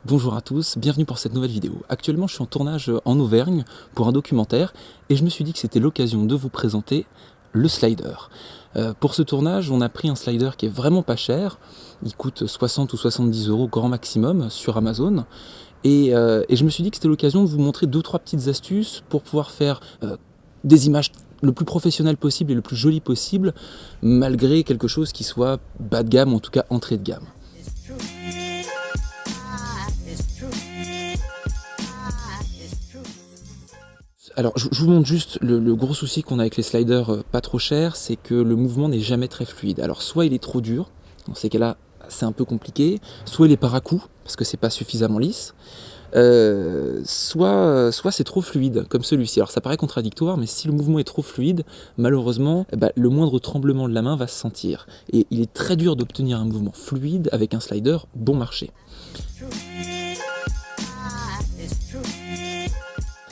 Bonjour à tous, bienvenue pour cette nouvelle vidéo. Actuellement je suis en tournage en Auvergne pour un documentaire et je me suis dit que c'était l'occasion de vous présenter le slider. Pour ce tournage on a pris un slider qui est vraiment pas cher, il coûte 60 ou 70 € grand maximum sur Amazon et je me suis dit que c'était l'occasion de vous montrer 2-3 petites astuces pour pouvoir faire des images le plus professionnel possible et le plus joli possible malgré quelque chose qui soit bas de gamme ou en tout cas entrée de gamme. Alors, je vous montre juste le gros souci qu'on a avec les sliders pas trop chers, c'est que le mouvement n'est jamais très fluide. Alors, soit il est trop dur, dans ces cas-là, c'est un peu compliqué, soit il est par à-coups, parce que c'est pas suffisamment lisse, soit c'est trop fluide, comme celui-ci. Alors, ça paraît contradictoire, mais si le mouvement est trop fluide, malheureusement, le moindre tremblement de la main va se sentir. Et il est très dur d'obtenir un mouvement fluide avec un slider bon marché.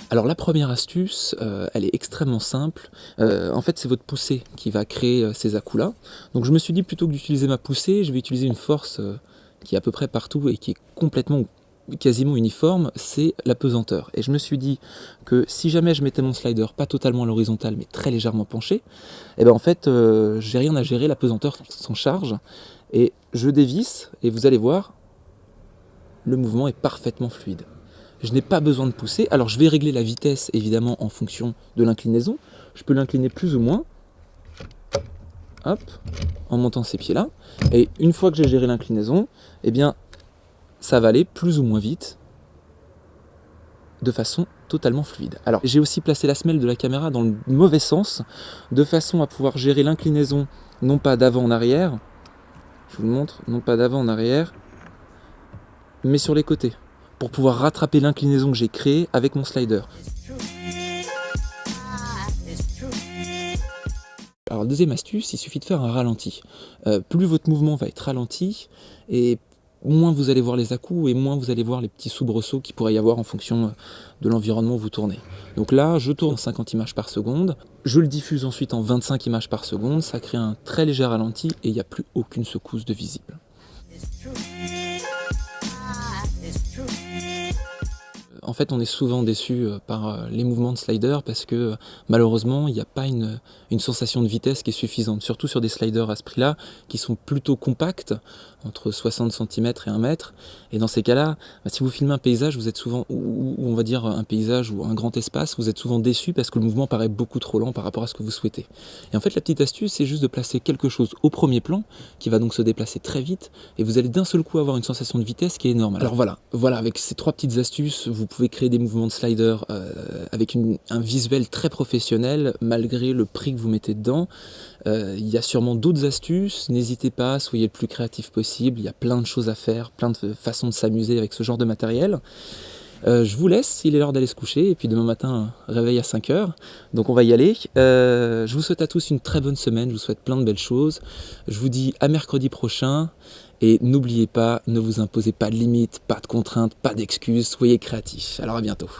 Alors la première astuce, elle est extrêmement simple. En fait, c'est votre poussée qui va créer ces à-coups-là. Donc je me suis dit, plutôt que d'utiliser ma poussée, je vais utiliser une force qui est à peu près partout et qui est complètement, quasiment uniforme, c'est la pesanteur. Et je me suis dit que si jamais je mettais mon slider pas totalement à l'horizontale, mais très légèrement penché, et ben en fait, j'ai rien à gérer, la pesanteur s'en charge. Et je dévisse, et vous allez voir, le mouvement est parfaitement fluide. Je n'ai pas besoin de pousser, alors je vais régler la vitesse évidemment en fonction de l'inclinaison. Je peux l'incliner plus ou moins, hop, en montant ces pieds-là. Et une fois que j'ai géré l'inclinaison, eh bien, ça va aller plus ou moins vite, de façon totalement fluide. Alors j'ai aussi placé la semelle de la caméra dans le mauvais sens, de façon à pouvoir gérer l'inclinaison, non pas d'avant en arrière, je vous le montre, non pas d'avant en arrière, mais sur les côtés, pour pouvoir rattraper l'inclinaison que j'ai créée avec mon slider. Alors deuxième astuce, il suffit de faire un ralenti. Plus votre mouvement va être ralenti, et moins vous allez voir les à-coups, et moins vous allez voir les petits soubresauts qu'il pourrait y avoir en fonction de l'environnement où vous tournez. Donc là, je tourne 50 images par seconde, je le diffuse ensuite en 25 images par seconde, ça crée un très léger ralenti, et il n'y a plus aucune secousse de visible. En fait, on est souvent déçu par les mouvements de slider parce que malheureusement, il n'y a pas une sensation de vitesse qui est suffisante, surtout sur des sliders à ce prix-là, qui sont plutôt compacts, entre 60 cm et 1 mètre. Et dans ces cas-là, si vous filmez un paysage, vous êtes souvent, ou on va dire un paysage ou un grand espace, vous êtes souvent déçu parce que le mouvement paraît beaucoup trop lent par rapport à ce que vous souhaitez. Et en fait, la petite astuce, c'est juste de placer quelque chose au premier plan, qui va donc se déplacer très vite, et vous allez d'un seul coup avoir une sensation de vitesse qui est énorme. Alors voilà, avec ces 3 petites astuces, vous pouvez créer des mouvements de slider avec un visuel très professionnel, malgré le prix que vous mettez dedans. Il y a sûrement d'autres astuces, n'hésitez pas, soyez le plus créatif possible, il y a plein de choses à faire, plein de façons de s'amuser avec ce genre de matériel. Je vous laisse, il est l'heure d'aller se coucher, et puis demain matin, réveil à 5 h, donc on va y aller. Je vous souhaite à tous une très bonne semaine, je vous souhaite plein de belles choses. Je vous dis à mercredi prochain, et n'oubliez pas, ne vous imposez pas de limites, pas de contraintes, pas d'excuses, soyez créatifs. Alors à bientôt.